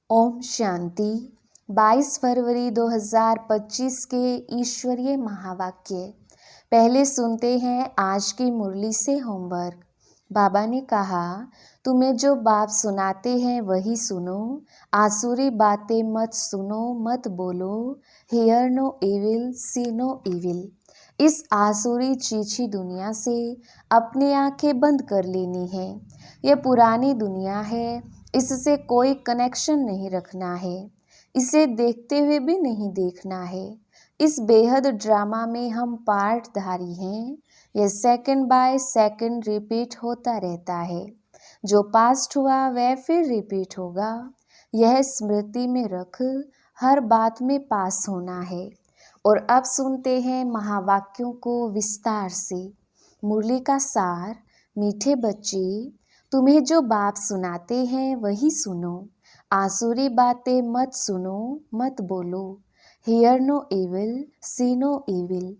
ओम शांति। 22 फरवरी 2025 के ईश्वरीय महावाक्य। पहले सुनते हैं आज की मुरली से होमवर्क। बाबा ने कहा, तुम्हें जो बाप सुनाते हैं वही सुनो, आसुरी बातें मत सुनो, मत बोलो। Hear no evil, see no evil. इस आसुरी चीची दुनिया से अपनी आंखें बंद कर लेनी है। यह पुरानी दुनिया है, इससे कोई कनेक्शन नहीं रखना है, इसे देखते हुए भी नहीं देखना है। इस बेहद ड्रामा में हम पार्टधारी हैं। यह सेकंड बाय सेकंड रिपीट होता रहता है। जो पास्ट हुआ वह फिर रिपीट होगा। यह स्मृति में रख, हर बात में पास होना है। और अब सुनते हैं महावाक्यों को विस्तार से। मुरली का सार। मीठे बच्चे, तुम्हें जो बाप सुनाते हैं वही सुनो, आसुरी बातें मत सुनो, मत बोलो। Hear no evil, see no evil.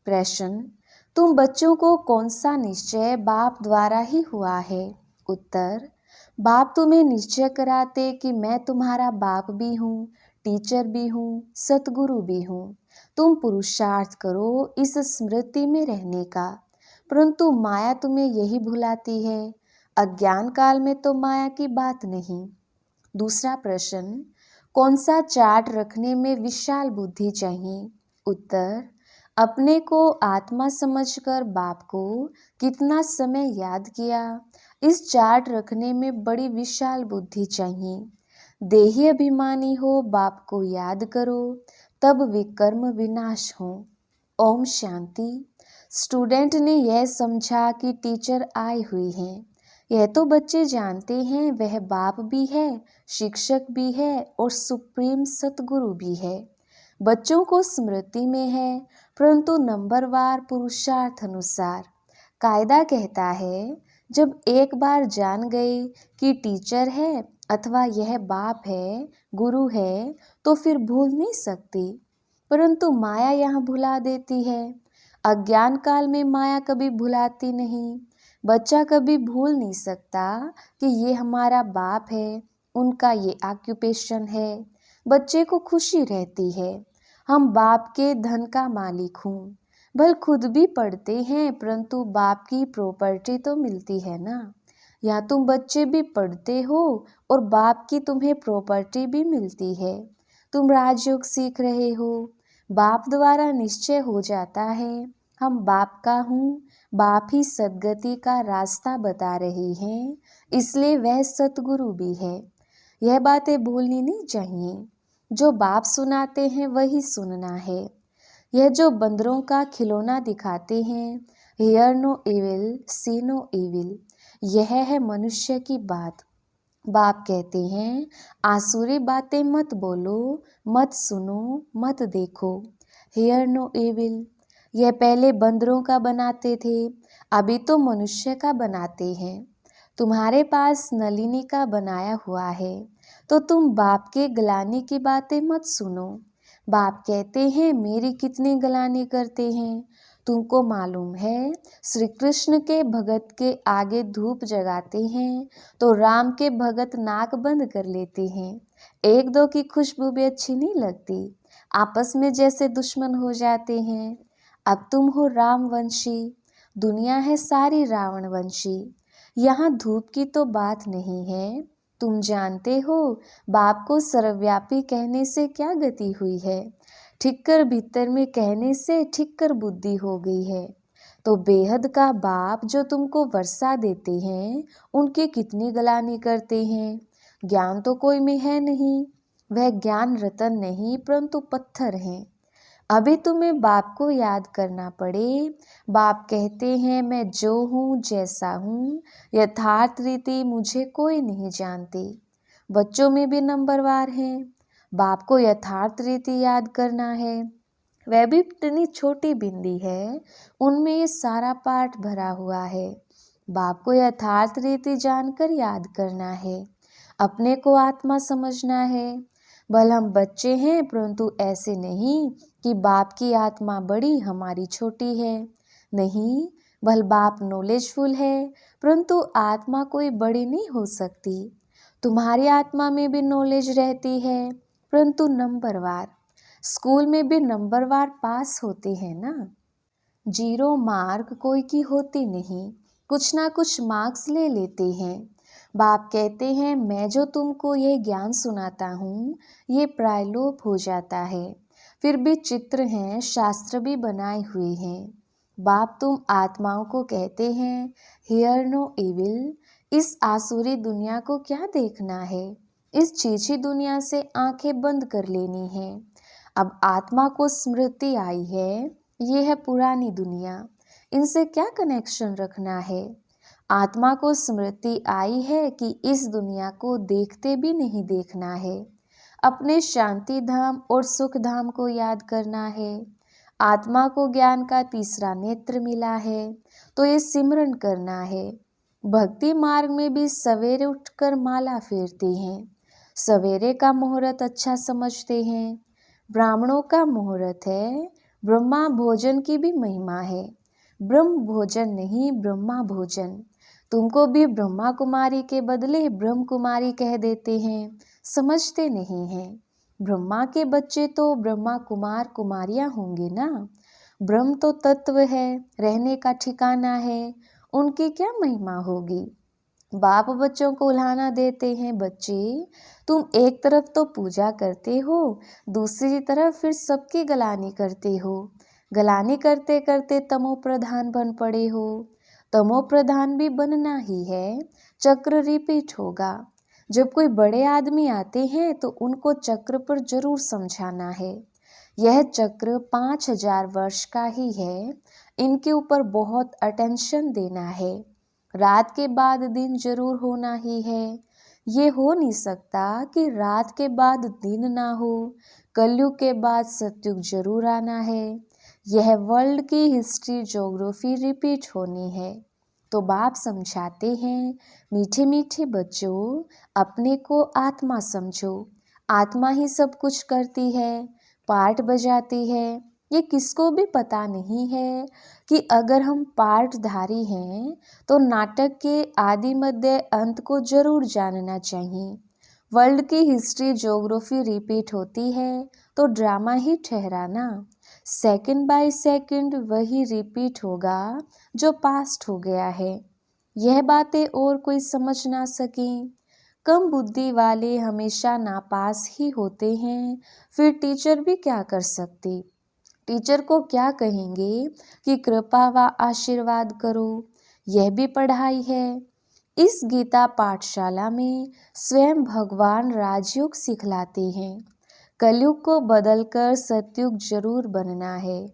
प्रश्न, तुम बच्चों को कौन सा निश्चय बाप द्वारा ही हुआ है? उत्तर, बाप तुम्हें निश्चय कराते कि मैं तुम्हारा बाप भी हूँ, टीचर भी हूँ, सतगुरु भी हूँ। तुम पुरुषार्थ करो इस स्मृति में रहने का, परंतु माया तुम्हें यही भुलाती है। अज्ञान काल में तो माया की बात नहीं। दूसरा प्रश्न, कौन सा चार्ट रखने में विशाल बुद्धि चाहिए? उत्तर, अपने को आत्मा समझकर बाप को कितना समय याद किया, इस चार्ट रखने में बड़ी विशाल बुद्धि चाहिए। देही अभिमानी हो, बाप को याद करो, तब विकर्म विनाश हो। ओम शांति। स्टूडेंट ने यह समझा कि टीचर आए हुए हैं। यह तो बच्चे जानते हैं वह बाप भी है, शिक्षक भी है और सुप्रीम सतगुरु भी है। बच्चों को स्मृति में है, परंतु नंबरवार पुरुषार्थ अनुसार। कायदा कहता है, जब एक बार जान गए कि टीचर है अथवा यह बाप है, गुरु है, तो फिर भूल नहीं सकती। परंतु माया यहाँ भुला देती है। अज्ञान काल में माया कभी भुलाती नहीं। बच्चा कभी भूल नहीं सकता कि ये हमारा बाप है, उनका ये ऑक्यूपेशन है। बच्चे को खुशी रहती है, हम बाप के धन का मालिक हूँ। भल खुद भी पढ़ते हैं, परंतु बाप की प्रॉपर्टी तो मिलती है ना। या तुम बच्चे भी पढ़ते हो और बाप की तुम्हें प्रॉपर्टी भी मिलती है। तुम राजयोग सीख रहे हो, बाप द्वारा निश्चय हो जाता है हम बाप का हूँ। बाप ही सद्गति का रास्ता बता रहे हैं, इसलिए वह सतगुरु भी है। यह बातें भूलनी नहीं चाहिए। जो बाप सुनाते हैं वही सुनना है। यह जो बंदरों का खिलौना दिखाते हैं, hear no evil, see no evil, यह है मनुष्य की बात। बाप कहते हैं, आसुरी बातें मत बोलो, मत सुनो, मत देखो। Hear no evil. यह पहले बंदरों का बनाते थे, अभी तो मनुष्य का बनाते हैं। तुम्हारे पास नलिनी का बनाया हुआ है, तो तुम बाप के गलानी की बातें मत सुनो। बाप कहते हैं, मेरी कितनी गलानी करते हैं। तुमको मालूम है, श्री कृष्ण के भगत के आगे धूप जगाते हैं तो राम के भगत नाक बंद कर लेते हैं। एक दो की खुशबू भी अच्छी नहीं लगती, आपस में जैसे दुश्मन हो जाते हैं। अब तुम हो रामवंशी, दुनिया है सारी रावण वंशी। यहाँ धूप की तो बात नहीं है। तुम जानते हो, बाप को सर्वव्यापी कहने से क्या गति हुई है? ठिक्कर भीतर में कहने से ठिक्कर बुद्धि हो गई है। तो बेहद का बाप जो तुमको वर्षा देते हैं, उनकी कितनी गलानी करते हैं। ज्ञान तो कोई में है नहीं, वह ज्ञान रतन नहीं परंतु पत्थर हैं। अभी तुम्हें बाप को याद करना पड़े। बाप कहते हैं, मैं जो हूँ जैसा हूँ, यथार्थ रीति मुझे कोई नहीं जानती। बच्चों में भी नंबरवार हैं। बाप को यथार्थ रीति याद करना है, वह भी इतनी छोटी बिंदी है, उनमें ये सारा पाठ भरा हुआ है। बाप को यथार्थ रीति जानकर याद करना है, अपने को आत्मा समझना है। भल हम बच्चे हैं, परंतु ऐसे नहीं कि बाप की आत्मा बड़ी हमारी छोटी है। नहीं, भल बाप नॉलेजफुल है, परंतु आत्मा कोई बड़ी नहीं हो सकती। तुम्हारी आत्मा में भी नॉलेज रहती है, परंतु नंबरवार। स्कूल में भी नंबरवार पास होते हैं ना। 0 मार्क कोई की होती नहीं, कुछ ना कुछ मार्क्स ले लेते हैं। बाप कहते हैं मैं जो तुमको ये ज्ञान सुनाता हूँ ये प्रायलोप हो जाता है, फिर भी चित्र हैं, शास्त्र भी बनाए हुए हैं। बाप तुम आत्माओं को कहते हैं हियर नो इविल, इस आसुरी दुनिया को क्या देखना है, इस चीची दुनिया से आंखें बंद कर लेनी है। अब आत्मा को स्मृति आई है, ये है पुरानी दुनिया, इनसे क्या कनेक्शन रखना है। आत्मा को स्मृति आई है कि इस दुनिया को देखते भी नहीं देखना है, अपने शांति धाम और सुख धाम को याद करना है। आत्मा को ज्ञान का तीसरा नेत्र मिला है तो ये सिमरन करना है। भक्ति मार्ग में भी सवेरे उठकर माला फेरते हैं, सवेरे का मुहूर्त अच्छा समझते हैं। ब्राह्मणों का मुहूर्त है, ब्रह्मा भोजन की भी महिमा है। ब्रह्म भोजन नहीं, ब्रह्मा भोजन। तुमको भी ब्रह्मा कुमारी के बदले ब्रह्म कुमारी कह देते हैं, समझते नहीं हैं। ब्रह्मा के बच्चे तो ब्रह्मा कुमार कुमारियां होंगे ना। ब्रह्म तो तत्व है, रहने का ठिकाना है, उनकी क्या महिमा होगी। बाप बच्चों को उल्हाना देते हैं, बच्चे तुम एक तरफ तो पूजा करते हो, दूसरी तरफ फिर सबकी गलानी करते हो। गलानी करते करते तमो प्रधान बन पड़े हो। तमो प्रधान भी बनना ही है, चक्र रिपीट होगा। जब कोई बड़े आदमी आते हैं तो उनको चक्र पर जरूर समझाना है। यह चक्र 5000 वर्ष का ही है, इनके ऊपर बहुत अटेंशन देना है। रात के बाद दिन जरूर होना ही है, ये हो नहीं सकता कि रात के बाद दिन ना हो। कलयुग के बाद सतयुग जरूर आना है। यह वर्ल्ड की हिस्ट्री ज्योग्राफी रिपीट होनी है। तो बाप समझाते हैं मीठे मीठे बच्चों, अपने को आत्मा समझो। आत्मा ही सब कुछ करती है, पार्ट बजाती है। ये किसको भी पता नहीं है कि अगर हम पार्टधारी हैं तो नाटक के आदि मध्य अंत को जरूर जानना चाहिए। वर्ल्ड की हिस्ट्री ज्योग्राफी रिपीट होती है तो ड्रामा ही ठहराना। सेकंड बाय सेकंड वही रिपीट होगा जो पास्ट हो गया है। यह बातें और कोई समझ ना सके। कम बुद्धि वाले हमेशा नापास ही होते हैं, फिर टीचर भी क्या कर सकते। टीचर को क्या कहेंगे कि कृपा व आशीर्वाद करो, यह भी पढ़ाई है। इस गीता पाठशाला में स्वयं भगवान राजयोग सिखलाते हैं। कलयुग को बदलकर सतयुग जरूर बनना है।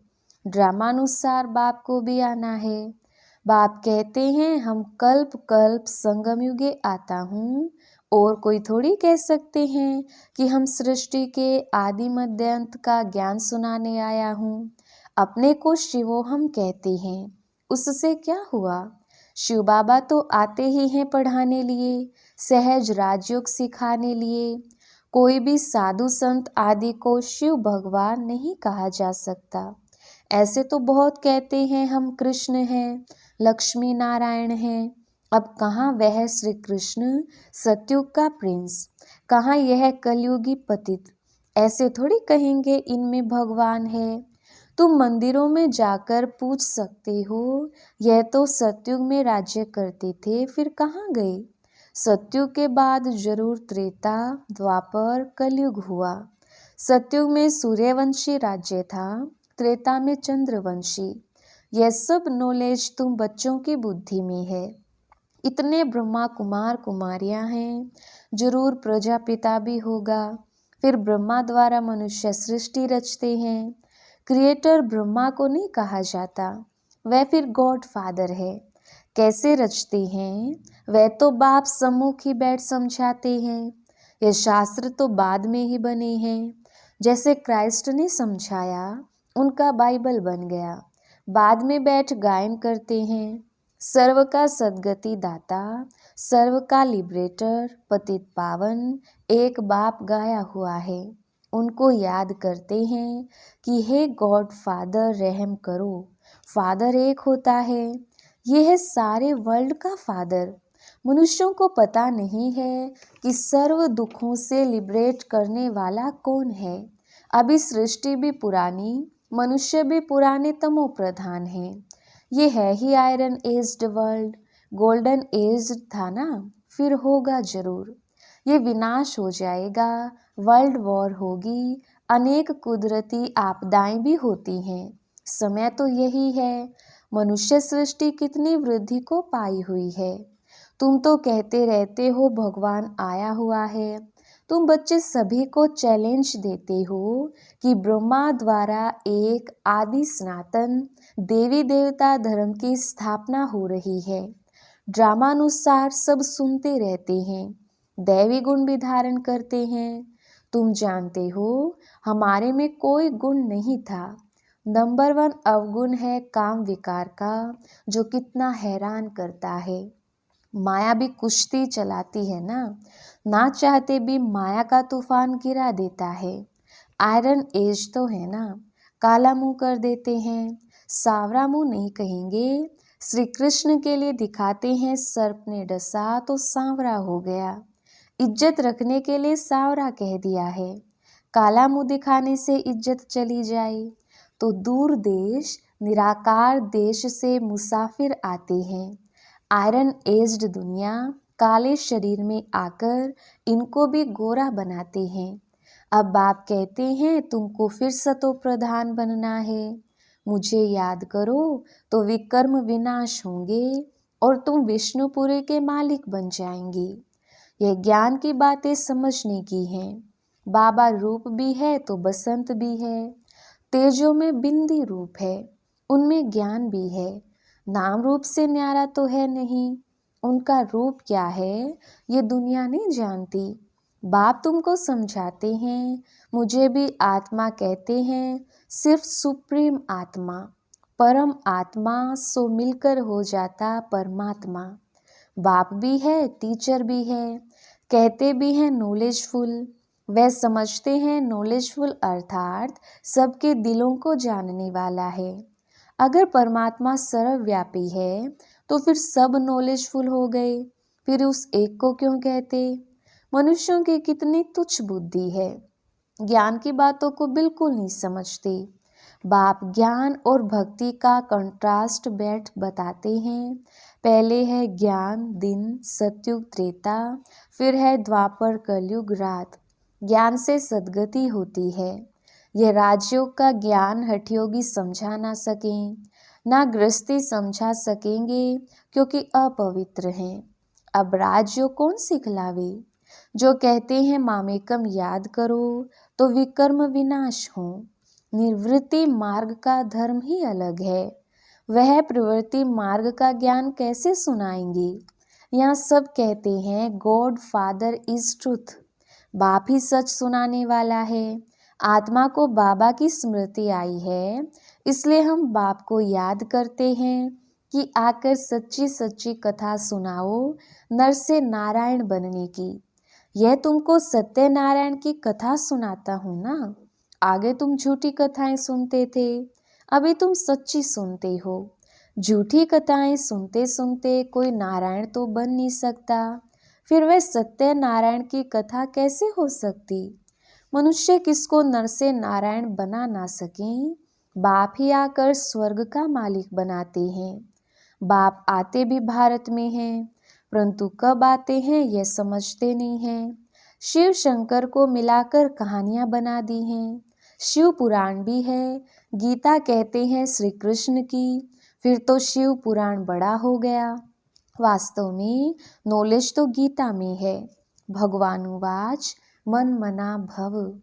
ड्रामानुसार बाप को भी आना है। बाप कहते हैं हम कल्प कल्प संगम युगे आता हूँ, और कोई थोड़ी कह सकते हैं कि हम सृष्टि के आदि मध्य अंत का ज्ञान सुनाने आया हूँ। अपने को शिवो हम कहते हैं, उससे क्या हुआ। शिव बाबा तो आते ही हैं पढ़ाने लिए, सहज राजयोग सिखाने लिए। कोई भी साधु संत आदि को शिव भगवान नहीं कहा जा सकता। ऐसे तो बहुत कहते हैं हम कृष्ण हैं, लक्ष्मी नारायण हैं। अब कहाँ वह श्री कृष्ण सतयुग का प्रिंस, कहाँ यह कलयुगी पतित। ऐसे थोड़ी कहेंगे इनमें भगवान है। तुम मंदिरों में जाकर पूछ सकते हो, यह तो सतयुग में राज्य करते थे, फिर कहाँ गए। सतयुग के बाद जरूर त्रेता द्वापर कलयुग हुआ। सतयुग में सूर्यवंशी राज्य था, त्रेता में चंद्रवंशी। यह सब नॉलेज तुम बच्चों की बुद्धि में है। इतने ब्रह्मा कुमार कुमारियां हैं, जरूर प्रजापिता भी होगा। फिर ब्रह्मा द्वारा मनुष्य सृष्टि रचते हैं। क्रिएटर ब्रह्मा को नहीं कहा जाता, वह फिर गॉड फादर है। कैसे रचते हैं वह तो बाप सम्मुख ही बैठ समझाते हैं। ये शास्त्र तो बाद में ही बने हैं। जैसे क्राइस्ट ने समझाया, उनका बाइबल बन गया। बाद में बैठ गायन करते हैं। सर्व का सद्गति दाता, सर्व का लिबरेटर, पतित पावन, एक बाप गाया हुआ है। उनको याद करते हैं कि हे गॉड फादर रहम करो। फादर एक होता है, ये है सारे वर्ल्ड का फादर। मनुष्यों को पता नहीं है कि सर्व दुखों से लिबरेट करने वाला कौन है। अभी सृष्टि भी पुरानी, मनुष्य भी पुराने तमो प्रधान है। ये है ही iron aged world, golden age था ना, फिर होगा जरूर। ये विनाश हो जाएगा, वर्ल्ड वॉर होगी, अनेक कुदरती आपदाएं भी होती हैं। समय तो यही है। मनुष्य सृष्टि कितनी वृद्धि को पाई हुई है। तुम तो कहते रहते हो भगवान आया हुआ है। तुम बच्चे सभी को चैलेंज देते हो कि ब्रह्मा द्वारा एक आदि सनातन देवी देवता धर्म की स्थापना हो रही है। ड्रामानुसार सब सुनते रहते हैं, दैवी गुण भी धारण करते हैं। तुम जानते हो हमारे में कोई गुण नहीं था। नंबर 1 अवगुण है काम विकार का, जो कितना हैरान करता है। माया भी कुश्ती चलाती है ना चाहते भी माया का तूफान गिरा देता है। आयरन एज तो है ना, काला मुंह कर देते हैं, सावरा मुंह नहीं कहेंगे। श्री कृष्ण के लिए दिखाते हैं सर्प ने डसा तो सांवरा हो गया। इज्जत रखने के लिए सांवरा कह दिया है। काला मुंह दिखाने से इज्जत चली जाए तो दूर देश निराकार देश से मुसाफिर आते हैं। आयरन एज्ड दुनिया काले शरीर में आकर इनको भी गोरा बनाते हैं। अब बाप कहते हैं तुमको फिर सतो प्रधान बनना है। मुझे याद करो तो विकर्म विनाश होंगे और तुम विष्णुपुरी के मालिक बन जाएंगे। यह ज्ञान की बातें समझने की हैं। बाबा रूप भी है तो बसंत भी है। तेजों में बिंदी रूप है, उनमें ज्ञान भी है। नाम रूप से न्यारा तो है नहीं, उनका रूप क्या है ये दुनिया नहीं जानती। बाप तुमको समझाते हैं, मुझे भी आत्मा कहते हैं, सिर्फ सुप्रीम आत्मा, परम आत्मा सो मिलकर हो जाता परमात्मा। बाप भी है, टीचर भी है, कहते भी हैं नॉलेजफुल। वह समझते हैं नॉलेजफुल अर्थात सबके दिलों को जानने वाला है। अगर परमात्मा सर्वव्यापी है तो फिर सब नॉलेजफुल हो गए, फिर उस एक को क्यों कहते। मनुष्यों की कितनी तुच्छ बुद्धि है, ज्ञान की बातों को बिल्कुल नहीं समझते। बाप ज्ञान और भक्ति का कंट्रास्ट बैठ बताते हैं। पहले है ज्ञान दिन सतयुग त्रेता, फिर है द्वापर कलयुग रात। ज्ञान से सद्गति होती है। यह राजयोग का ज्ञान हठयोगी समझा ना सकें, ना गृहस्थी समझा सकेंगे क्योंकि अपवित्र हैं। अब राजयोग कौन सिखलावे। जो कहते हैं मामेकम याद करो तो विकर्म विनाश हो। निवृत्ति मार्ग का धर्म ही अलग है, वह प्रवृत्ति मार्ग का ज्ञान कैसे सुनाएंगे। यहाँ सब कहते हैं गॉड फादर इज ट्रुथ, बाप ही सच सुनाने वाला है। आत्मा को बाबा की स्मृति आई है, इसलिए हम बाप को याद करते हैं कि आकर सच्ची सच्ची कथा सुनाओ नर से नारायण बनने की। यह तुमको सत्यनारायण की कथा सुनाता हूँ ना। आगे तुम झूठी कथाएं सुनते थे, अभी तुम सच्ची सुनते हो। झूठी कथाएं सुनते सुनते कोई नारायण तो बन नहीं सकता, फिर वह सत्यनारायण की कथा कैसे हो सकती। मनुष्य किसको नर से नारायण बना ना सकें, बाप ही आकर स्वर्ग का मालिक बनाते हैं। बाप आते भी भारत में हैं, परंतु कब आते हैं यह समझते नहीं हैं। शिव शंकर को मिलाकर कहानियां बना दी हैं। शिव पुराण भी है, गीता कहते हैं श्री कृष्ण की, फिर तो शिव पुराण बड़ा हो गया। वास्तव में नॉलेज तो गीता में है। भगवानुवाच मन मना भव,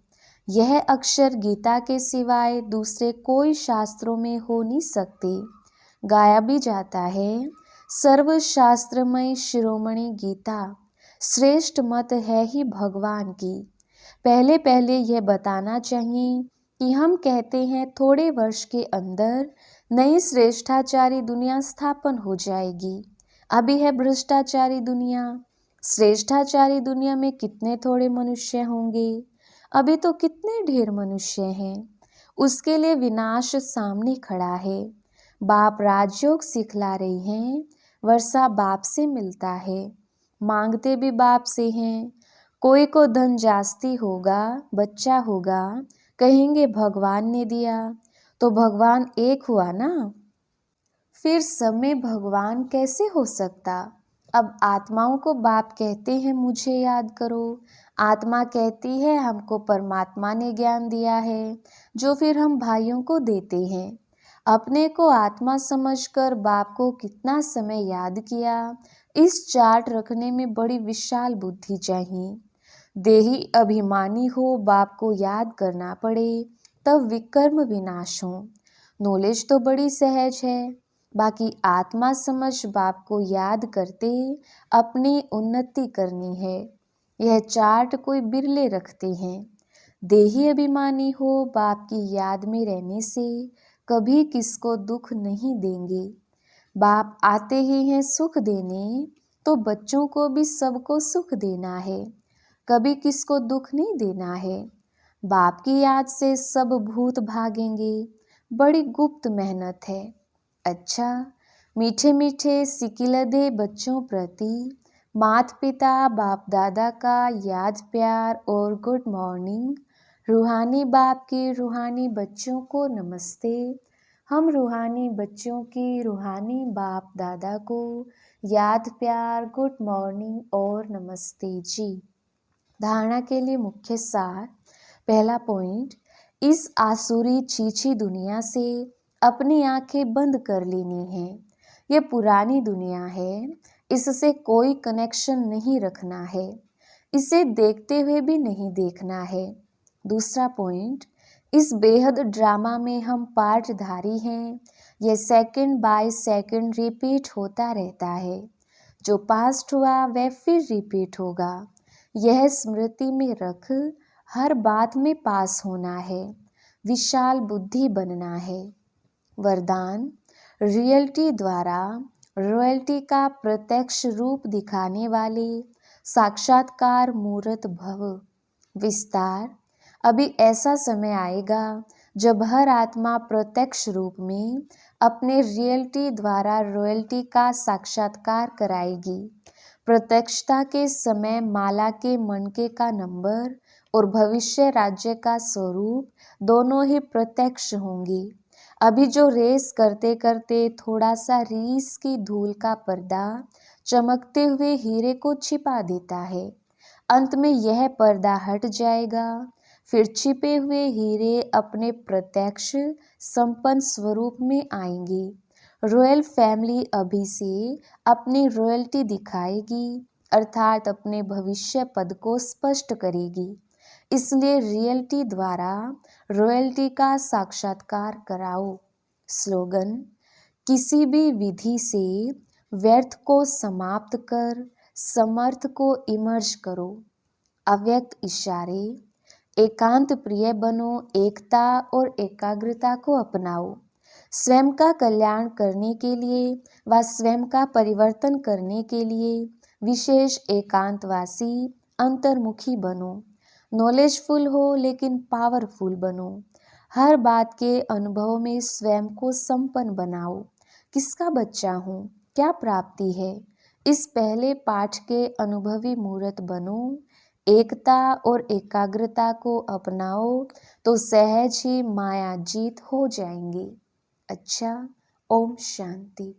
यह अक्षर गीता के सिवाय दूसरे कोई शास्त्रों में हो नहीं सकते। गाया भी जाता है सर्वशास्त्रमय शिरोमणि गीता, श्रेष्ठ मत है ही भगवान की। पहले पहले यह बताना चाहिए कि हम कहते हैं थोड़े वर्ष के अंदर नई श्रेष्ठाचारी दुनिया स्थापन हो जाएगी। अभी है भ्रष्टाचारी दुनिया। श्रेष्ठाचारी दुनिया में कितने थोड़े मनुष्य होंगे, अभी तो कितने ढेर मनुष्य हैं। उसके लिए विनाश सामने खड़ा है। बाप राजयोग सिखला रही हैं, वर्षा बाप से मिलता है। मांगते भी बाप से हैं। कोई को धन जास्ती होगा, बच्चा होगा, कहेंगे भगवान ने दिया, तो भगवान एक हुआ ना। फिर सब में भगवान कैसे हो सकता। अब आत्माओं को बाप कहते हैं मुझे याद करो, आत्मा कहती है हमको परमात्मा ने ज्ञान दिया है, जो फिर हम भाइयों को देते हैं। अपने को आत्मा समझकर बाप को कितना समय याद किया, इस चार्ट रखने में बड़ी विशाल बुद्धि चाहिए। देही अभिमानी हो, बाप को याद करना पड़े, तब विकर्म विनाश हो। नॉलेज तो बड़ी सहज है, बाकी आत्मा समझ बाप को याद करते अपनी उन्नति करनी है। यह चार्ट कोई बिरले रखते हैं। देही अभिमानी हो, बाप की याद में रहने से कभी किसको दुख नहीं देंगे। बाप आते ही हैं सुख देने, तो बच्चों को भी सबको सुख देना है, कभी किसको दुख नहीं देना है। बाप की याद से सब भूत भागेंगे, बड़ी गुप्त मेहनत है। अच्छा, मीठे मीठे सिकिलधे बच्चों प्रति माता पिता बाप दादा का याद प्यार और गुड मॉर्निंग। रूहानी बाप के रूहानी बच्चों को नमस्ते। हम रूहानी बच्चों की रूहानी बाप दादा को याद प्यार गुड मॉर्निंग और नमस्ते जी। धारणा के लिए मुख्य सार। पहला पॉइंट, इस आसुरी चीची दुनिया से अपनी आंखें बंद कर लेनी है। ये पुरानी दुनिया है, इससे कोई कनेक्शन नहीं रखना है, इसे देखते हुए भी नहीं देखना है। दूसरा पॉइंट, इस बेहद ड्रामा में हम पार्टधारी हैं। यह सेकंड बाय सेकंड रिपीट होता रहता है। जो पास्ट हुआ वह फिर रिपीट होगा। यह स्मृति में रख हर बात में पास होना है, विशाल बुद्धि बनना है। वरदान, रियलिटी द्वारा रॉयल्टी का प्रत्यक्ष रूप दिखाने वाले साक्षात्कार मूर्त भव। विस्तार, अभी ऐसा समय आएगा जब हर आत्मा प्रत्यक्ष रूप में अपने रियलिटी द्वारा रॉयल्टी का साक्षात्कार कराएगी। प्रत्यक्षता के समय माला के मनके का नंबर और भविष्य राज्य का स्वरूप दोनों ही प्रत्यक्ष होंगी। अभी जो रेस करते करते थोड़ा सा रीस की धूल का पर्दा चमकते हुए हीरे को छिपा देता है, अंत में यह पर्दा हट जाएगा, फिर छिपे हुए हीरे अपने प्रत्यक्ष संपन्न स्वरूप में आएंगे। रॉयल फैमिली अभी से अपनी रॉयल्टी दिखाएगी, अर्थात अपने भविष्य पद को स्पष्ट करेगी। इसलिए रियलिटी द्वारा रॉयल्टी का साक्षात्कार कराओ। स्लोगन, किसी भी विधि से व्यर्थ को समाप्त कर समर्थ को इमर्ज करो। अव्यक्त इशारे, एकांत प्रिय बनो, एकता और एकाग्रता को अपनाओ। स्वयं का कल्याण करने के लिए व स्वयं का परिवर्तन करने के लिए विशेष एकांतवासी अंतर्मुखी बनो। नॉलेजफुल हो लेकिन पावरफुल बनो। हर बात के अनुभव में स्वयं को संपन्न बनाओ। किसका बच्चा हूँ, क्या प्राप्ति है, इस पहले पाठ के अनुभवी मूर्त बनो। एकता और एकाग्रता को अपनाओ तो सहज ही माया जीत हो जाएंगे। अच्छा, ओम शांति।